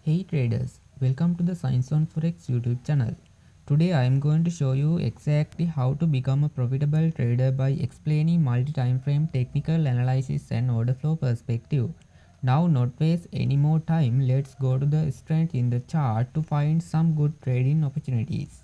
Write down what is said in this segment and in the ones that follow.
Hey traders, welcome to the Science on Forex YouTube channel. Today I am going to show you exactly how to become a profitable trader by explaining multi-time frame technical analysis and order flow perspective. Now not waste any more time, let's go to the strength in the chart to find some good trading opportunities.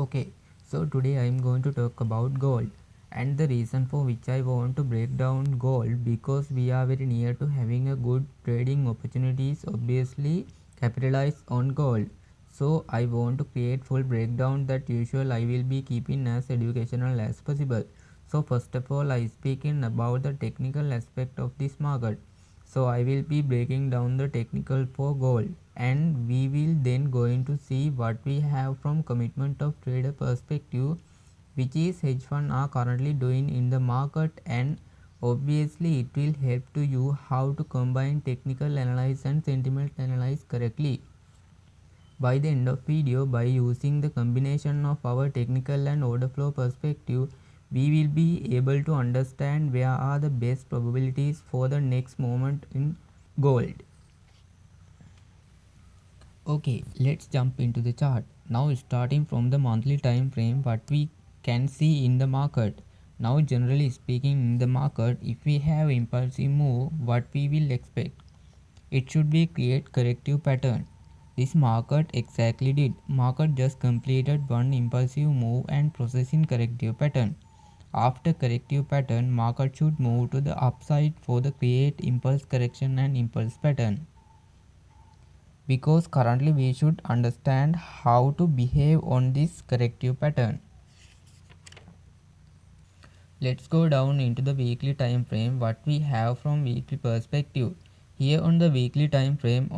Okay, so today I am going to talk about gold and the reason for which I want to break down gold because we are very near to having a good trading opportunities obviously capitalize on gold. So I want to create full breakdown that usual I will be keeping as educational as possible. So first of all I speaking about the technical aspect of this market. So I will be breaking down the technical for gold and we will then going to see what we have from commitment of trader perspective which is hedge fund are currently doing in the market, and obviously it will help to you how to combine technical analysis and sentiment analysis correctly. By the end of video, by using the combination of our technical and order flow perspective, we will be able to understand where are the best probabilities for the next moment in gold. Okay, let's jump into the chart. Now starting from the monthly time frame, what we can see in the market. Now generally speaking in the market, if we have impulsive move, what we will expect? It should be create corrective pattern. This market exactly did. Market just completed one impulsive move and processing corrective pattern. After corrective pattern, market should move to the upside for the create impulse correction and impulse pattern. Because currently we should understand how to behave on this corrective pattern. Let's go down into the weekly time frame what we have from weekly perspective. Here on the weekly time frame,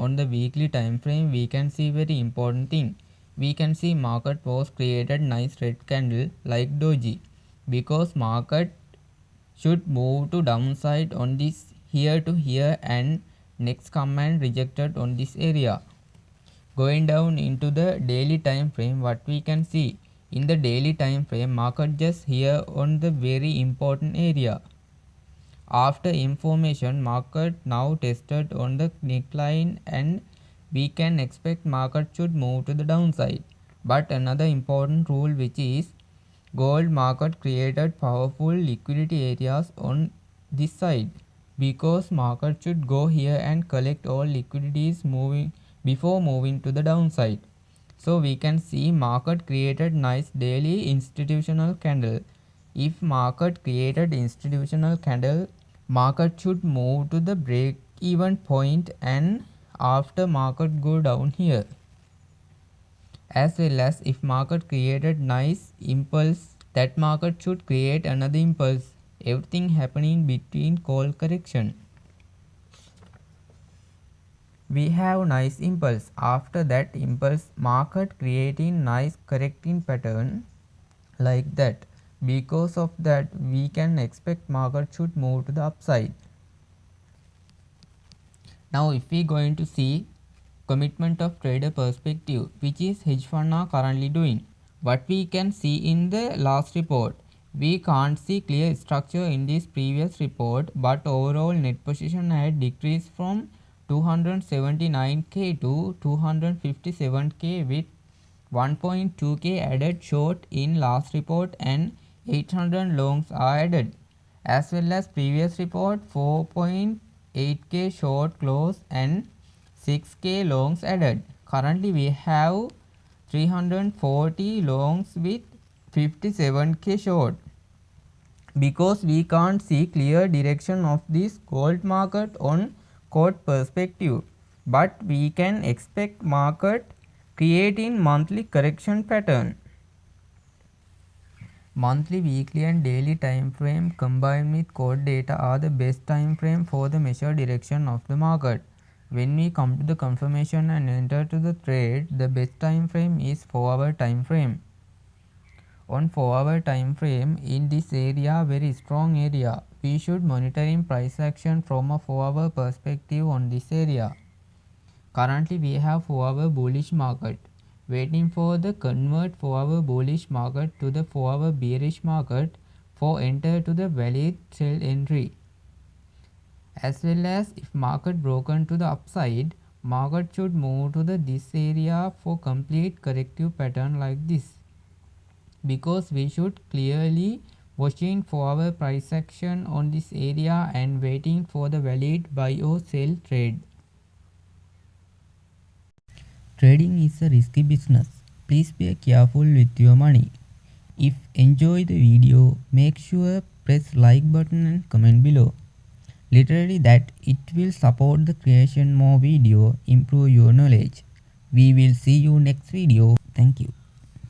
we can see very important thing. We can see market was created nice red candle like doji because market should move to downside on this here to here and next command rejected on this area. Going down into the daily time frame, what we can see in the daily time frame, market just here on the very important area. After information, market now tested on the neckline and we can expect market should move to the downside. But another important rule which is gold market created powerful liquidity areas on this side because market should go here and collect all liquidities moving before moving to the downside. So we can see market created nice daily institutional candle. If market created institutional candle, market should move to the break even point and after market go down here. As well as if market created nice impulse, that market should create another impulse. Everything happening between call correction. We have nice impulse. After that impulse, market creating nice correcting pattern like that. Because of that, we can expect market should move to the upside. Now if we going to see commitment of trader perspective, which is hedge fund are currently doing, what we can see in the last report, we can't see clear structure in this previous report, but overall net position had decreased from 279k to 257k with 1.2k added short in last report and 800 longs are added. As well as previous report 4.8k short close and 6k longs added. Currently we have 340 longs with 57k short. Because we can't see clear direction of this gold market on quote perspective, but we can expect market creating monthly correction pattern. Monthly, weekly and daily time frame combined with quote data are the best time frame for the measure direction of the market. When we come to the confirmation and enter to the trade, the best time frame is 4-hour time frame. On 4-hour time frame, in this area, very strong area, we should monitoring price action from a 4-hour perspective on this area. Currently we have for our bullish market, waiting for the convert for our bullish market to the for our bearish market for enter to the valid sell entry. As well as if market broken to the upside, market should move to the this area for complete corrective pattern like this, because we should clearly watching for our price action on this area and waiting for the valid buy or sell trade. Trading is a risky business. Please be careful with your money. If enjoy the video, make sure press like button and comment below. Literally that it will support the creation more video, improve your knowledge. We will see you next video. Thank you.